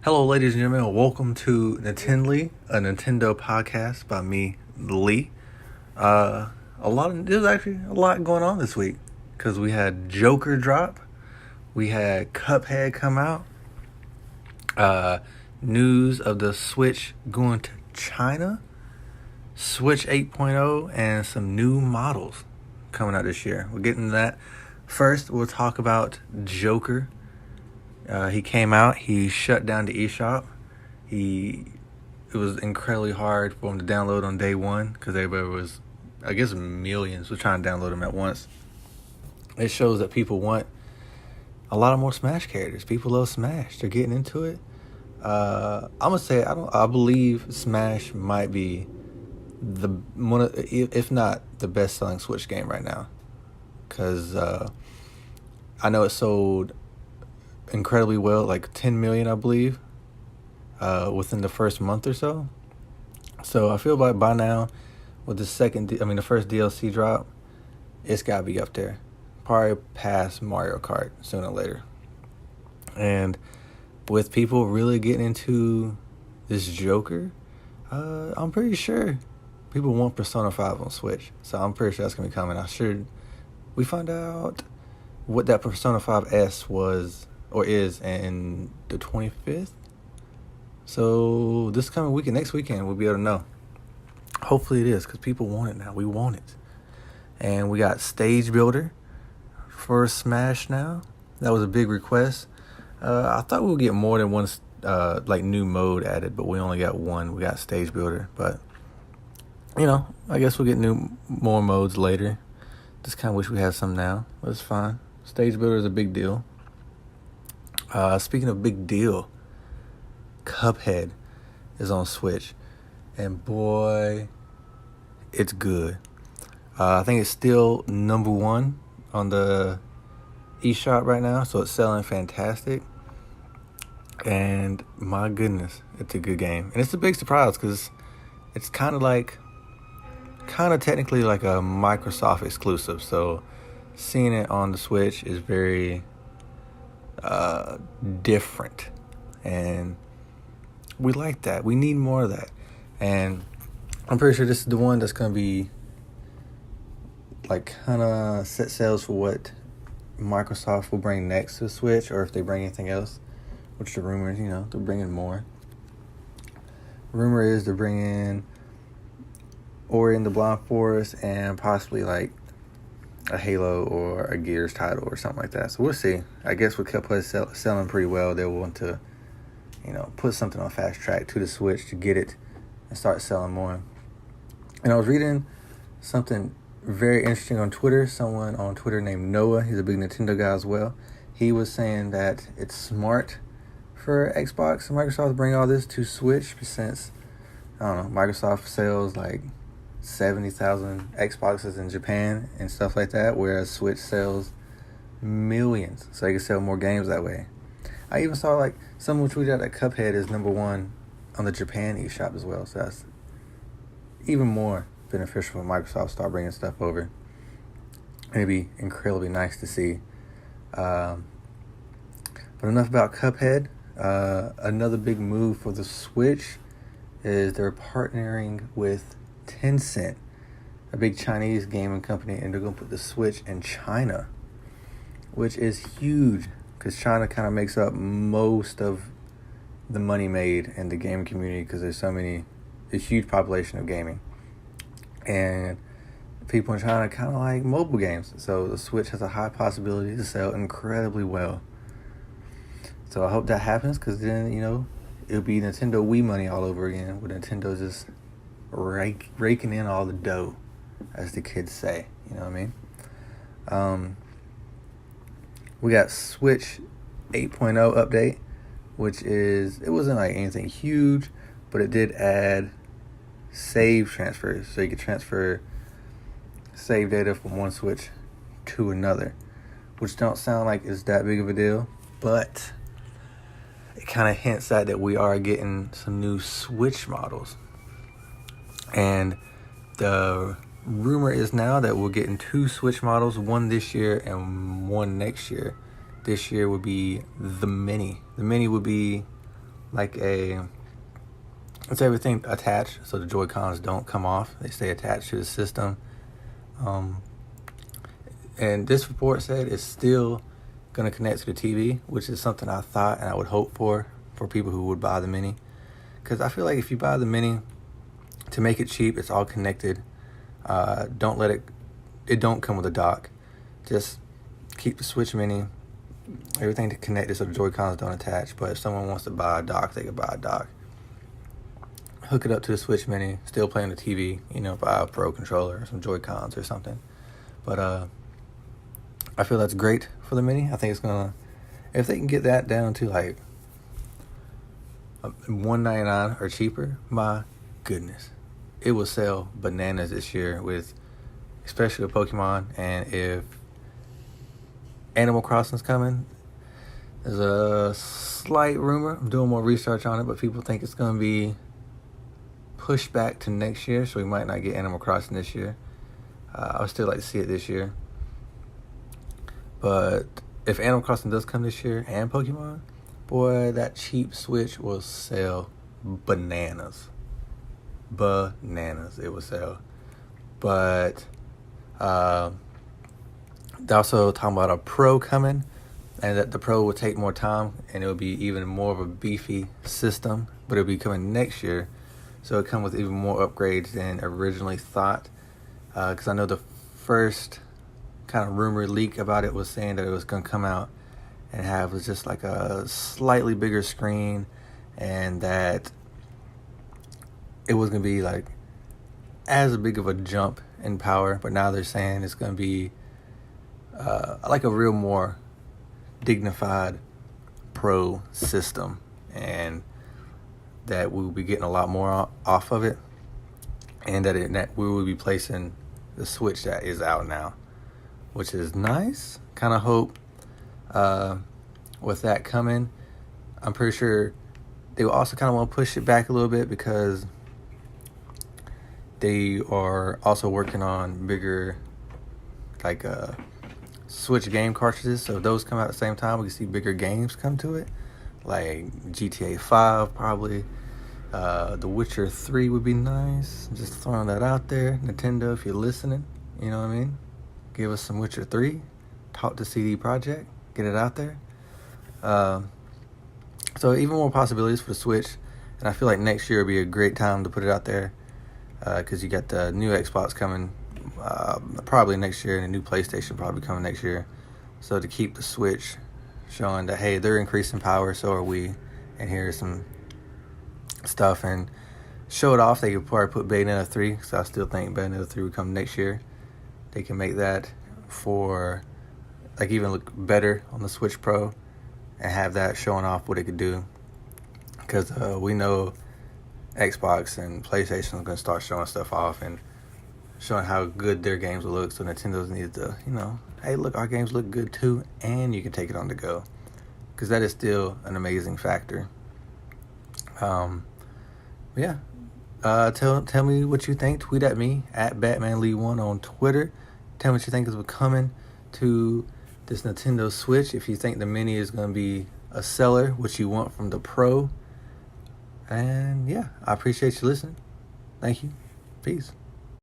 Hello, ladies and gentlemen. Welcome to NintenLee, a Nintendo podcast by me, Lee. There's actually a lot going on this week because we had Joker drop, we had Cuphead come out, news of the Switch going to China, Switch 8.0, and some new models coming out this year. We'll get into that. First, we'll talk about Joker. He came out. He shut down the eShop. It was incredibly hard for him to download on day one because everybody was, I guess, millions were trying to download him at once. It shows that people want a lot of more Smash characters. People love Smash. They're getting into it. I'm gonna say I believe Smash might be if not the best-selling Switch game right now, because I know it sold incredibly well, like 10 million, I believe, within the first month or so. So I feel like by now, with the first DLC drop, it's gotta be up there, probably past Mario Kart sooner or later. And with people really getting into this Joker, I'm pretty sure people want Persona 5 on Switch. So I'm pretty sure that's gonna be coming. We find out what that Persona 5S was or is in the 25th. So this coming weekend, next weekend, we'll be able to know. Hopefully it is, because people want it now. We want it. And we got Stage Builder for Smash now. That was a big request. I thought we would get more than one new mode added, but we only got one. We got Stage Builder. But, I guess we'll get more modes later. Just kind of wish we had some now, but it's fine. Stage Builder is a big deal. Speaking of big deal, Cuphead is on Switch, and boy, it's good. I think it's still number one on the eShop right now, so it's selling fantastic. And my goodness, it's a good game, and it's a big surprise because it's kind of technically like a Microsoft exclusive. So seeing it on the Switch is very different, and we like that. We need more of that, and I'm pretty sure this is the one that's gonna be kind of set sales for what Microsoft will bring next to Switch, or if they bring anything else, which the rumor is, they're bringing more. Rumor is they're bringing Ori and the Blind Forest and possibly a Halo or a Gears title or something like that. So we'll see. I guess with Cuphead selling pretty well, they'll want to, put something on fast track to the Switch to get it and start selling more. And I was reading something very interesting on Twitter. Someone on Twitter named Noah, he's a big Nintendo guy as well. He was saying that it's smart for Xbox and Microsoft to bring all this to Switch, since, Microsoft sells 70,000 Xboxes in Japan and stuff like that, whereas Switch sells millions, so they can sell more games that way. I even saw someone tweeted out that Cuphead is number one on the Japan eShop as well, so that's even more beneficial for Microsoft to start bringing stuff over. It'd be incredibly nice to see. But enough about Cuphead. Another big move for the Switch is they're partnering with Tencent, a big Chinese gaming company, and they're going to put the Switch in China, which is huge because China kind of makes up most of the money made in the gaming community because there's a huge population of gaming, and people in China kind of like mobile games, so the Switch has a high possibility to sell incredibly well. So I hope that happens, because then, it'll be Nintendo Wii money all over again, with Nintendo just raking in all the dough, as the kids say. You know what I mean? We got Switch 8.0 update, which it wasn't anything huge, but it did add save transfers, so you could transfer save data from one Switch to another, which don't sound like it's that big of a deal, but it kind of hints that we are getting some new Switch models. And the rumor is now that we're getting two Switch models, one this year and one next year. This year would be the Mini. The Mini would be like it's everything attached, so the Joy-Cons don't come off. They stay attached to the system. And this report said it's still going to connect to the TV, which is something I thought and I would hope for people who would buy the Mini. Because I feel like if you buy the Mini, to make it cheap, it's all connected. Don't let it don't come with a dock. Just keep the Switch Mini, everything connected so the Joy-Cons don't attach. But if someone wants to buy a dock, they can buy a dock. Hook it up to the Switch Mini, still play on the TV, buy a Pro controller or some Joy-Cons or something. But I feel that's great for the Mini. I think it's gonna, if they can get that down to like $199 or cheaper, my goodness, it will sell bananas this year, especially with Pokemon. And if Animal Crossing's coming, there's a slight rumor, I'm doing more research on it, but people think it's gonna be pushed back to next year, so we might not get Animal Crossing this year. I would still like to see it this year. But if Animal Crossing does come this year and Pokemon, boy, that cheap Switch will sell bananas. Bananas, it will sell. But they're also talking about a Pro coming, and that the Pro will take more time, and it will be even more of a beefy system, but it'll be coming next year. So it'll come with even more upgrades than originally thought. Because I know the first kind of rumor leak about it was saying that it was going to come out and was just like a slightly bigger screen, and that it was going to be like as big of a jump in power. But now they're saying it's going to be like a real more dignified Pro system, and that we will be getting a lot more off of it, and that we will be placing the Switch that is out now, which is nice. Kind of hope with that coming, I'm pretty sure they will also kind of want to push it back a little bit, because they are also working on bigger like Switch game cartridges. So if those come out at the same time, we can see bigger games come to it, like GTA 5 probably. The Witcher 3 would be nice. Just throwing that out there. Nintendo, if you're listening, you know what I mean? Give us some Witcher 3. Talk to CD Projekt. Get it out there. So even more possibilities for the Switch. And I feel like next year will be a great time to put it out there. Because you got the new Xbox coming probably next year. And the new PlayStation probably coming next year. So to keep the Switch showing that, hey, they're increasing power, so are we. And here's some stuff, and show it off. They could probably put Bayonetta 3, because I still think Bayonetta 3 would come next year. They can make that for like even look better on the Switch Pro, and have that showing off what it could do, because we know Xbox and PlayStation are going to start showing stuff off and showing how good their games will look. So Nintendo's needs to, hey, look, our games look good too, and you can take it on the go, because that is still an amazing factor. Yeah. Tell me what you think. Tweet at me at BatmanLee1 on Twitter. Tell me what you think is coming to this Nintendo Switch. If you think the Mini is going to be a seller, what you want from the Pro. And yeah, I appreciate you listening. Thank you. Peace.